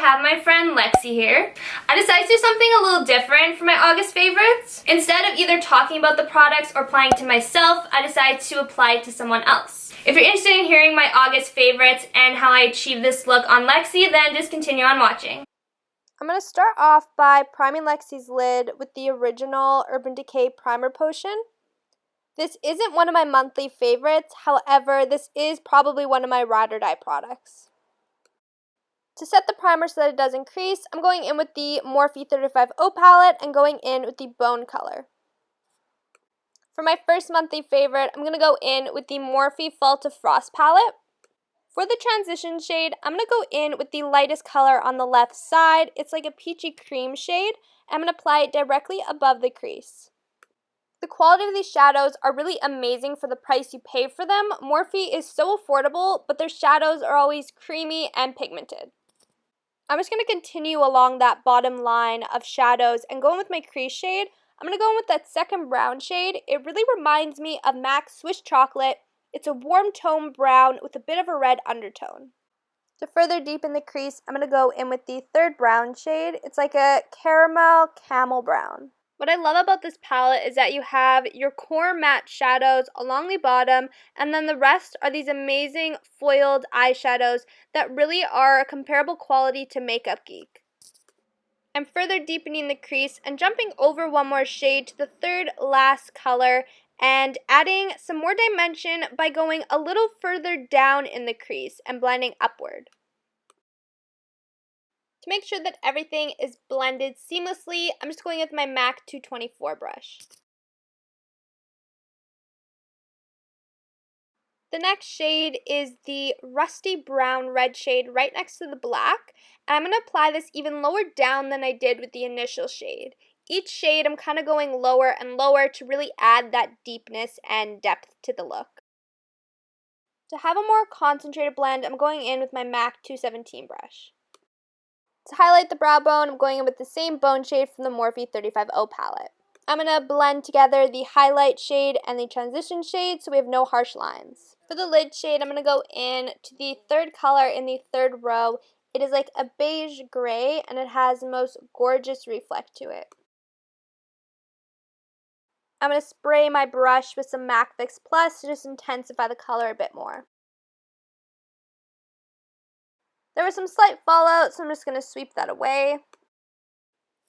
have my friend Lexie here. I decided to do something a little different for my August favorites. Instead of either talking about the products or applying to myself, I decided to apply it to someone else. If you're interested in hearing my August favorites and how I achieved this look on Lexie, then just continue on watching. I'm going to start off by priming Lexie's lid with the original Urban Decay Primer Potion. This isn't one of my monthly favorites, however, this is probably one of my ride or die products. To set the primer so that it doesn't crease, I'm going in with the Morphe 35O palette and going in with the Bone color. For my first monthly favorite, I'm going to go in with the Morphe Fall to Frost palette. For the transition shade, I'm going to go in with the lightest color on the left side. It's like a peachy cream shade. I'm going to apply it directly above the crease. The quality of these shadows are really amazing for the price you pay for them. Morphe is so affordable, but their shadows are always creamy and pigmented. I'm just going to continue along that bottom line of shadows and go in with my crease shade. I'm going to go in with that second brown shade. It really reminds me of MAC's Swiss Chocolate. It's a warm tone brown with a bit of a red undertone. To further deepen the crease, I'm going to go in with the third brown shade. It's like a caramel camel brown. What I love about this palette is that you have your core matte shadows along the bottom, and then the rest are these amazing foiled eyeshadows that really are a comparable quality to Makeup Geek. I'm further deepening the crease and jumping over one more shade to the third last color and adding some more dimension by going a little further down in the crease and blending upward. To make sure that everything is blended seamlessly, I'm just going with my MAC 224 brush. The next shade is the rusty brown red shade right next to the black, and I'm going to apply this even lower down than I did with the initial shade. Each shade I'm kind of going lower and lower to really add that deepness and depth to the look. To have a more concentrated blend, I'm going in with my MAC 217 brush. To highlight the brow bone, I'm going in with the same bone shade from the Morphe 35O palette. I'm going to blend together the highlight shade and the transition shade so we have no harsh lines. For the lid shade, I'm going to go in to the third color in the third row. It is like a beige gray and it has the most gorgeous reflect to it. I'm going to spray my brush with some MAC Fix Plus to just intensify the color a bit more. There was some slight fallout, so I'm just going to sweep that away.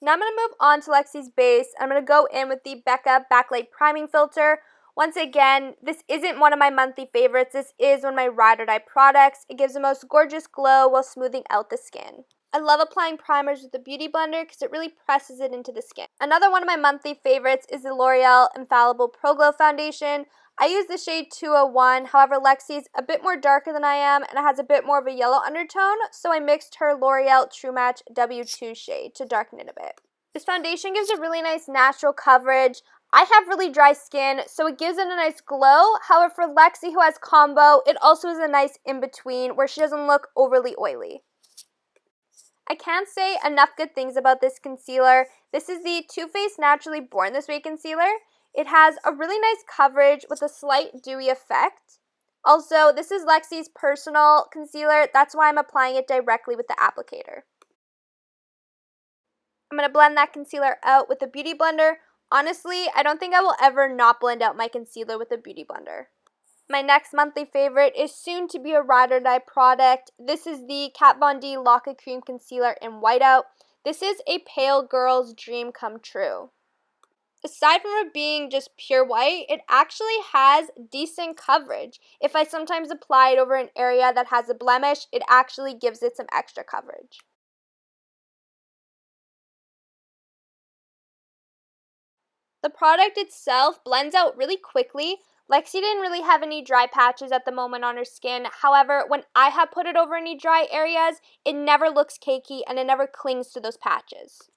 Now I'm going to move on to Lexie's base. I'm going to go in with the Becca Backlight Priming Filter. Once again, this isn't one of my monthly favorites. This is one of my ride or die products. It gives the most gorgeous glow while smoothing out the skin. I love applying primers with the Beauty Blender because it really presses it into the skin. Another one of my monthly favorites is the L'Oreal Infallible Pro Glow Foundation. I use the shade 201, however Lexie's a bit more darker than I am and it has a bit more of a yellow undertone, so I mixed her L'Oreal True Match W2 shade to darken it a bit. This foundation gives a really nice natural coverage. I have really dry skin, so it gives it a nice glow. However, for Lexie, who has combo, it also is a nice in-between where she doesn't look overly oily. I can't say enough good things about this concealer. This is the Too Faced Naturally Born This Way concealer. It has a really nice coverage with a slight dewy effect. Also, this is Lexie's personal concealer. That's why I'm applying it directly with the applicator. I'm going to blend that concealer out with a Beauty Blender. Honestly, I don't think I will ever not blend out my concealer with a Beauty Blender. My next monthly favorite is soon to be a ride or die product. This is the Kat Von D Lock of Cream Concealer in Whiteout. This is a pale girl's dream come true. Aside from it being just pure white, it actually has decent coverage. If I sometimes apply it over an area that has a blemish, it actually gives it some extra coverage. The product itself blends out really quickly. Lexie didn't really have any dry patches at the moment on her skin. However, when I have put it over any dry areas, it never looks cakey and it never clings to those patches.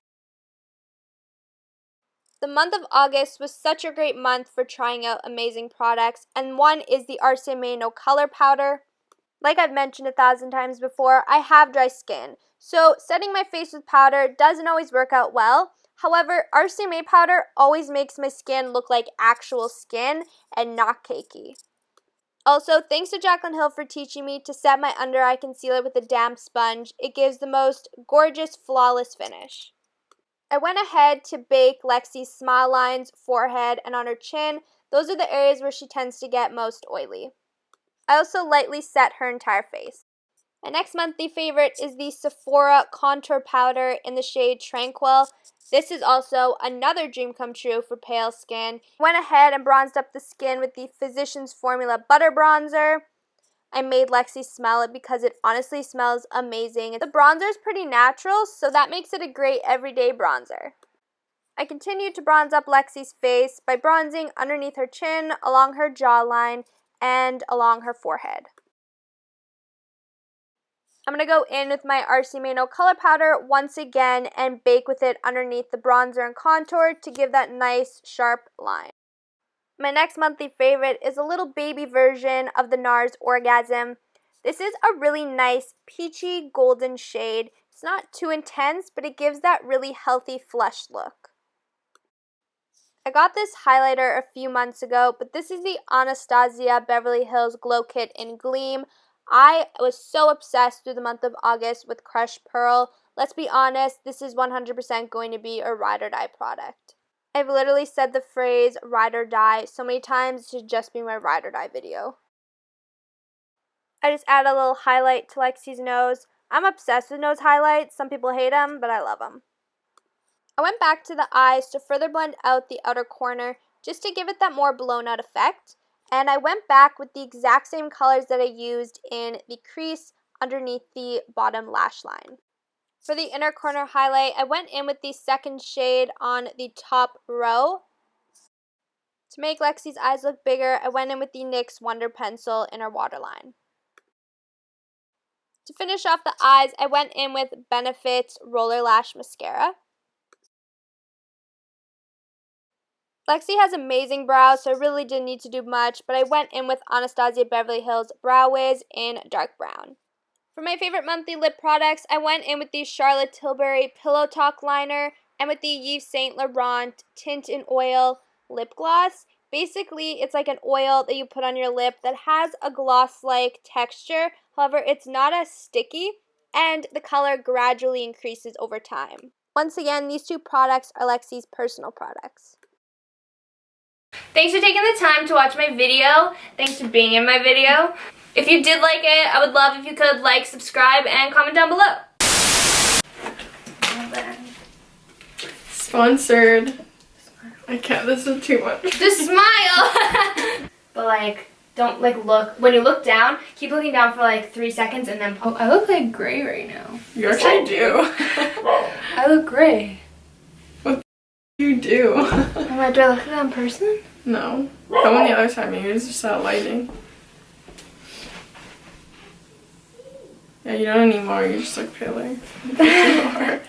The month of August was such a great month for trying out amazing products, and one is the RCMA No Color Powder. Like I've mentioned 1,000 times before, I have dry skin, so setting my face with powder doesn't always work out well. However, RCMA powder always makes my skin look like actual skin and not cakey. Also, thanks to Jaclyn Hill for teaching me to set my under eye concealer with a damp sponge. It gives the most gorgeous, flawless finish. I went ahead to bake Lexie's smile lines, forehead, and on her chin. Those are the areas where she tends to get most oily. I also lightly set her entire face. My next monthly favorite is the Sephora Contour Powder in the shade Tranquil. This is also another dream come true for pale skin. Went ahead and bronzed up the skin with the Physicians Formula Butter Bronzer. I made Lexie smell it because it honestly smells amazing. The bronzer is pretty natural, so that makes it a great everyday bronzer. I continued to bronze up Lexie's face by bronzing underneath her chin, along her jawline, and along her forehead. I'm going to go in with my RCMA No Color Powder once again and bake with it underneath the bronzer and contour to give that nice sharp line. My next monthly favorite is a little baby version of the Nars Orgasm. This is a really nice peachy golden shade. It's not too intense, but it gives that really healthy flush look. I got this highlighter a few months ago, but this is the Anastasia Beverly Hills Glow Kit in Gleam. I was so obsessed through the month of August with Crushed Pearl. Let's be honest, this is 100% going to be a ride or die product. I've literally said the phrase ride or die so many times, it should just be my ride or die video. I just add a little highlight to Lexie's nose. I'm obsessed with nose highlights. Some people hate them, but I love them. I went back to the eyes to further blend out the outer corner just to give it that more blown out effect. And I went back with the exact same colors that I used in the crease underneath the bottom lash line. For the inner corner highlight, I went in with the second shade on the top row. To make Lexie's eyes look bigger, I went in with the NYX Wonder Pencil in her waterline. To finish off the eyes, I went in with Benefit's Roller Lash Mascara. Lexie has amazing brows, so I really didn't need to do much, but I went in with Anastasia Beverly Hills Brow Wiz in dark brown. For my favorite monthly lip products, I went in with the Charlotte Tilbury Pillow Talk Liner and with the Yves Saint Laurent Tint in Oil Lip Gloss. Basically, it's like an oil that you put on your lip that has a gloss-like texture. However, it's not as sticky, and the color gradually increases over time. Once again, these two products are Lexie's personal products. Thanks for taking the time to watch my video. Thanks for being in my video. If you did like it, I would love if you could like, subscribe, and comment down below. Sponsored. I can't, this is too much. Just smile! But like, don't like look, when you look down, keep looking down for like 3 seconds and then pop. I look like gray right now. You actually do. I look gray. You do. Do I look like that in person? No. Come on the other side, maybe it's just that lighting. Yeah, you don't anymore, you just look paler. You are.